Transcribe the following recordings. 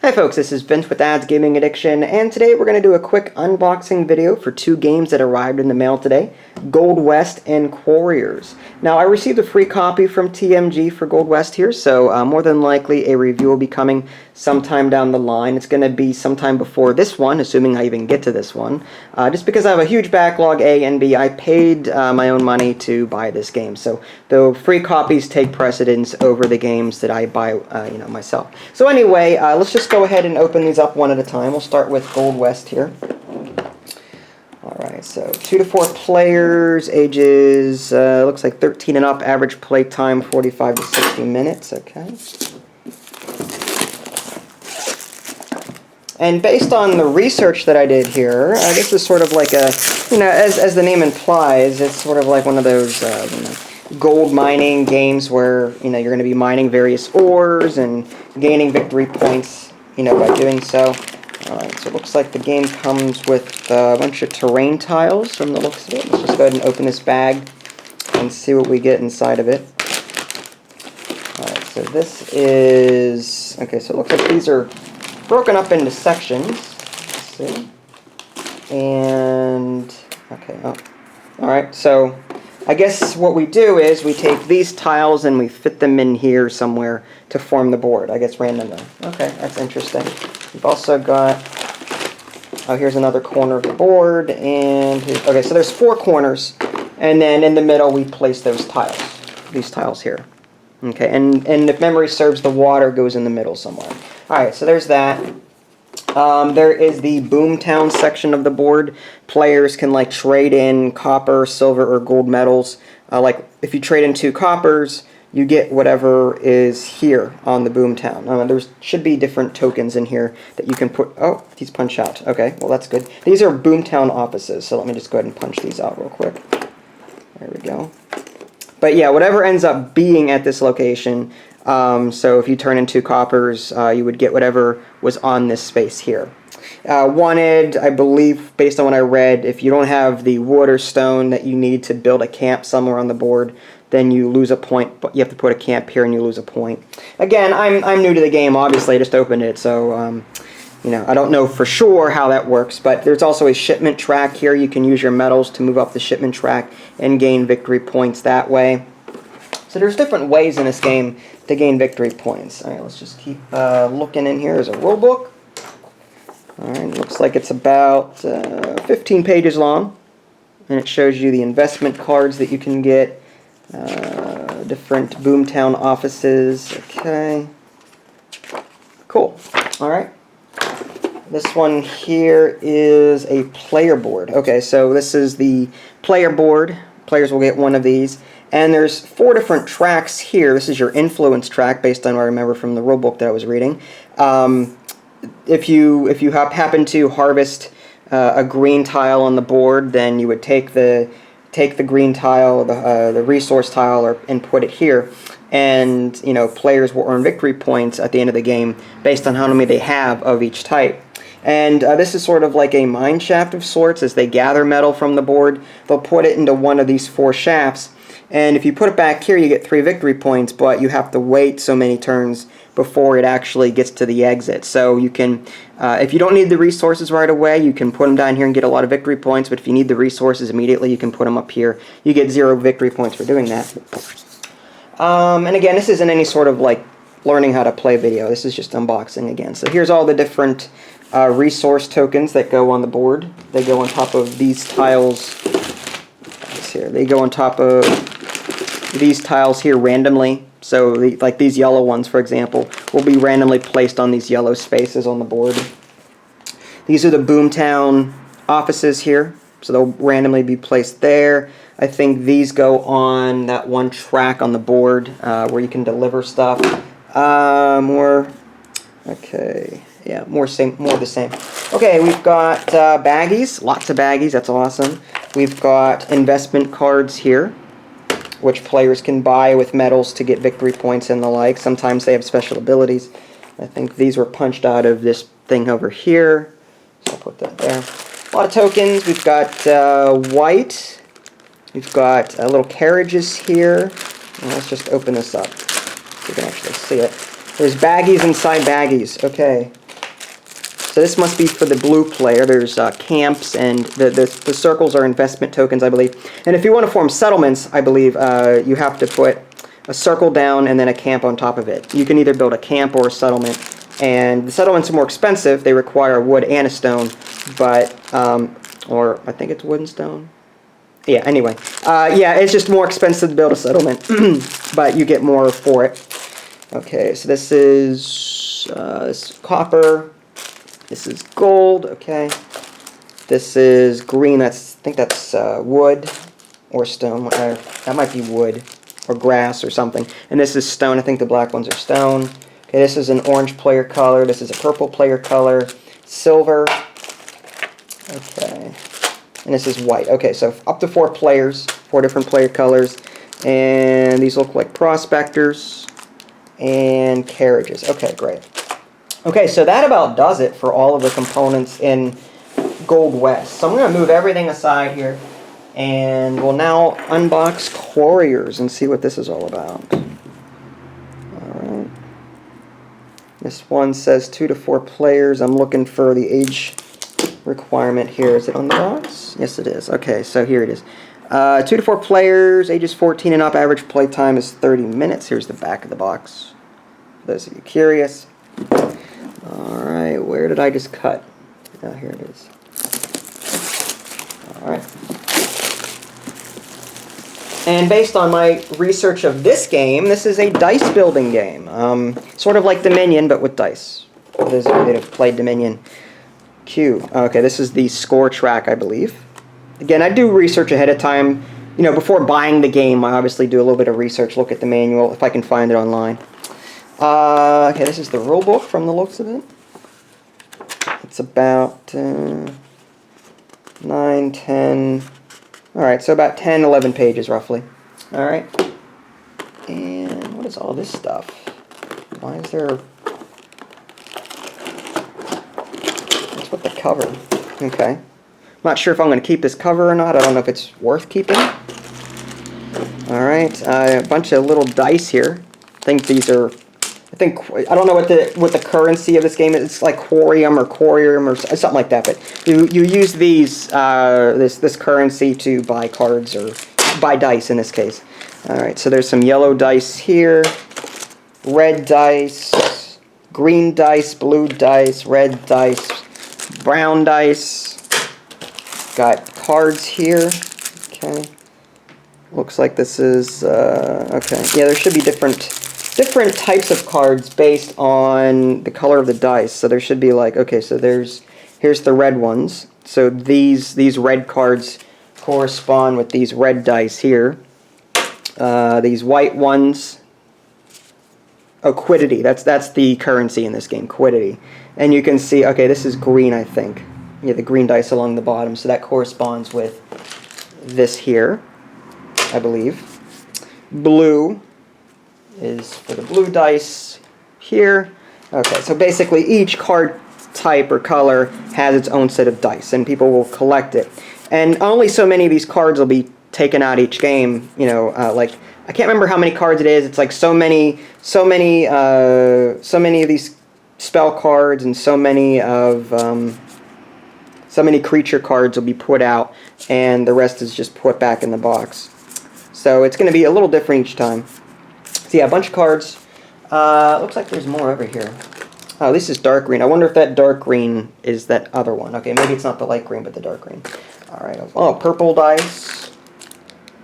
Hi folks, this is Vince with Dad's Gaming Addiction, and today we're going to do a quick unboxing video for two games that arrived in the mail today, Gold West and Quarriors. Now, I received a free copy from TMG for Gold West here, so more than likely a review will be coming sometime down the line. It's going to be sometime before this one, assuming I even get to this one. Just because I have a huge backlog, A, and B, I paid my own money to buy this game, so the free copies take precedence over the games that I buy myself. So anyway, let's just go ahead and open these up one at a time. We'll start with Gold West here. Alright, so 2 to 4 players, ages, looks like 13 and up, average play time 45 to 60 minutes, okay. And based on the research that I did here, this is sort of like a, as the name implies, it's sort of like one of those, gold mining games where, you're going to be mining various ores and gaining victory points, by doing so. Alright, so it looks like the game comes with a bunch of terrain tiles from the looks of it. Let's just go ahead and open this bag and see what we get inside of it. Alright, so this is... Okay, so it looks like these are broken up into sections. Let's see. And... Okay, oh. Alright, so I guess what we do is we take these tiles and we fit them in here somewhere to form the board, I guess randomly. Okay, that's interesting. We've also got, oh, here's another corner of the board, and, okay, so there's 4 corners, and then in the middle we place these tiles here. Okay, and if memory serves, the water goes in the middle somewhere. Alright, so there's that. There is the Boomtown section of the board. Players can trade in copper, silver, or gold metals. Like if you trade in 2 coppers, you get whatever is here on the Boomtown. There should be different tokens in here that you can put. Oh, these punch out. Okay, well that's good. These are Boomtown offices, so let me just go ahead and punch these out real quick. There we go. But yeah, whatever ends up being at this location. So if you turn in 2 coppers, you would get whatever was on this space here. Wanted, I believe, based on what I read, if you don't have the water stone that you need to build a camp somewhere on the board, then you lose a point. But you have to put a camp here and you lose a point. Again, I'm new to the game. Obviously, I just opened it, so I don't know for sure how that works. But there's also a shipment track here. You can use your metals to move up the shipment track and gain victory points that way. So there's different ways in this game to gain victory points. All right, let's just keep looking in here. There's a rule book. All right, looks like it's about 15 pages long, and it shows you the investment cards that you can get, different Boomtown offices. Okay, cool. All right, this one here is a player board. Okay, so this is the player board. Players will get one of these. And there's 4 different tracks here. This is your influence track, based on what I remember from the rulebook that I was reading. If you happen to harvest a green tile on the board, then you would take the green tile, the resource tile, and put it here. And players will earn victory points at the end of the game based on how many they have of each type. And this is sort of like a mine shaft of sorts. As they gather metal from the board, they'll put it into one of these 4 shafts. And if you put it back here, you get 3 victory points, but you have to wait so many turns before it actually gets to the exit. So you can, if you don't need the resources right away, you can put them down here and get a lot of victory points, but if you need the resources immediately, you can put them up here. You get 0 victory points for doing that. And again, this isn't any sort of learning how to play video. This is just unboxing again. So here's all the different resource tokens that go on the board. They go on top of these tiles. Here, they go on top of these tiles here randomly. So like these yellow ones, for example, will be randomly placed on these yellow spaces on the board. These are the Boomtown offices here, so they'll randomly be placed there. I think these go on that one track on the board where you can deliver stuff. Okay, yeah, more of the same. Okay, we've got baggies, lots of baggies. That's awesome. We've got investment cards here, which players can buy with metals to get victory points and the like. Sometimes they have special abilities. I think these were punched out of this thing over here. So I'll put that there. A lot of tokens. We've got white. We've got little carriages here. And let's just open this up so you can actually see it. There's baggies inside baggies. Okay. So this must be for the blue player. There's camps, and the circles are investment tokens, I believe. And if you want to form settlements, I believe you have to put a circle down and then a camp on top of it. You can either build a camp or a settlement. And the settlements are more expensive. They require wood and a stone, but, or I think it's wood and stone. Yeah, anyway. Yeah, it's just more expensive to build a settlement, but you get more for it. Okay, so this is copper. This is gold, okay. This is green. I think that's wood or stone. That might be wood or grass or something. And this is stone. I think the black ones are stone. Okay, this is an orange player color. This is a purple player color. Silver. Okay. And this is white. Okay, so up to 4 players, 4 different player colors. And these look like prospectors and carriages. Okay, great. Okay, so that about does it for all of the components in Gold West. So I'm going to move everything aside here, and we'll now unbox Quarriors and see what this is all about. Alright. This one says 2 to 4 players. I'm looking for the age requirement here. Is it on the box? Yes, it is. Okay, so here it is. 2 to 4 players, ages 14 and up. Average play time is 30 minutes. Here's the back of the box, for those of you curious. Alright, where did I just cut? Oh, here it is. Alright. And based on my research of this game, this is a dice building game. Sort of like Dominion, but with dice. For those of you that have played Dominion. Q. Okay, this is the score track, I believe. Again, I do research ahead of time. You know, before buying the game, I obviously do a little bit of research, look at the manual, if I can find it online. Okay, this is the rule book from the looks of it. It's about 9, 10... Alright, so about 10, 11 pages, roughly. Alright. And what is all this stuff? Why is there... What's with the cover? Okay. I'm not sure if I'm going to keep this cover or not. I don't know if it's worth keeping. Alright, a bunch of little dice here. I think these are... I don't know what the currency of this game is. It's like Quarium or Quarrium or something like that. But you use these this currency to buy cards or buy dice in this case. All right. So there's some yellow dice here, red dice, green dice, blue dice, red dice, brown dice. Got cards here. Okay. Looks like this is okay. Yeah, there should be different types of cards based on the color of the dice. So there should be like, okay, so here's the red ones. So these red cards correspond with these red dice here. These white ones, oh, quiddity. That's the currency in this game, quiddity. And you can see, okay, this is green, I think. Yeah, the green dice along the bottom. So that corresponds with this here, I believe. Blue is for the blue dice here. Okay, so basically each card type or color has its own set of dice, and people will collect it. And only so many of these cards will be taken out each game. You know, like I can't remember how many cards it is. It's like so many of these spell cards, and so many creature cards will be put out, and the rest is just put back in the box. So it's going to be a little different each time. So yeah, a bunch of cards. Looks like there's more over here. Oh, this is dark green. I wonder if that dark green is that other one. Okay, maybe it's not the light green, but the dark green. All right. Oh, purple dice.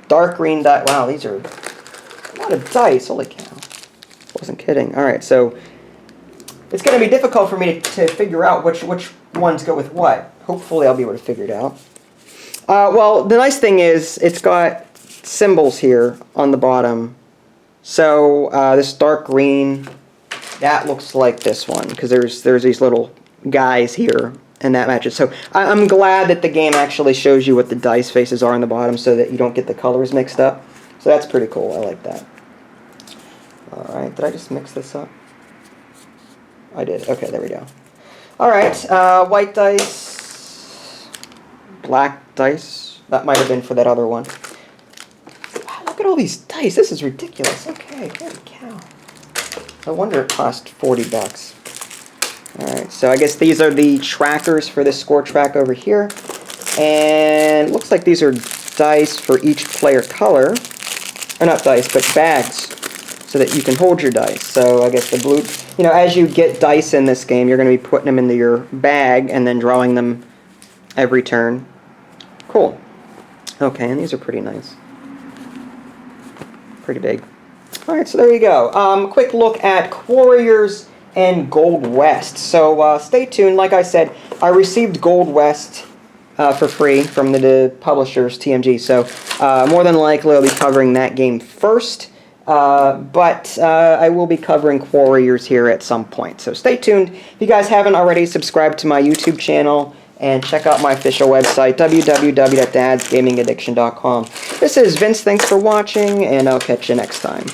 Dark green dice. Wow, these are a lot of dice. Holy cow. Wasn't kidding. All right, so it's going to be difficult for me to figure out which ones go with what. Hopefully I'll be able to figure it out. Well, the nice thing is it's got symbols here on the bottom. So this dark green, that looks like this one, because there's these little guys here, and that matches. So I'm glad that the game actually shows you what the dice faces are on the bottom, so that you don't get the colors mixed up. So that's pretty cool. I like that. All right, did I just mix this up? I did. Okay, there we go. All right, white dice, black dice. That might have been for that other one. Look at all these dice. This is ridiculous. Okay, holy cow. No wonder it cost $40. Alright, so I guess these are the trackers for this score track over here. And it looks like these are dice for each player color. Or not dice, but bags. So that you can hold your dice. So I guess the blue, you know, as you get dice in this game, you're going to be putting them into your bag and then drawing them every turn. Cool. Okay, and these are pretty nice. Pretty big. Alright, so there you go. Quick look at Quarriors and Gold West. So stay tuned. Like I said, I received Gold West for free from the publishers, TMG. So more than likely I'll be covering that game first. But I will be covering Quarriors here at some point. So stay tuned. If you guys haven't already, subscribe to my YouTube channel and check out my official website, www.dadsgamingaddiction.com. This is Vince. Thanks for watching, and I'll catch you next time.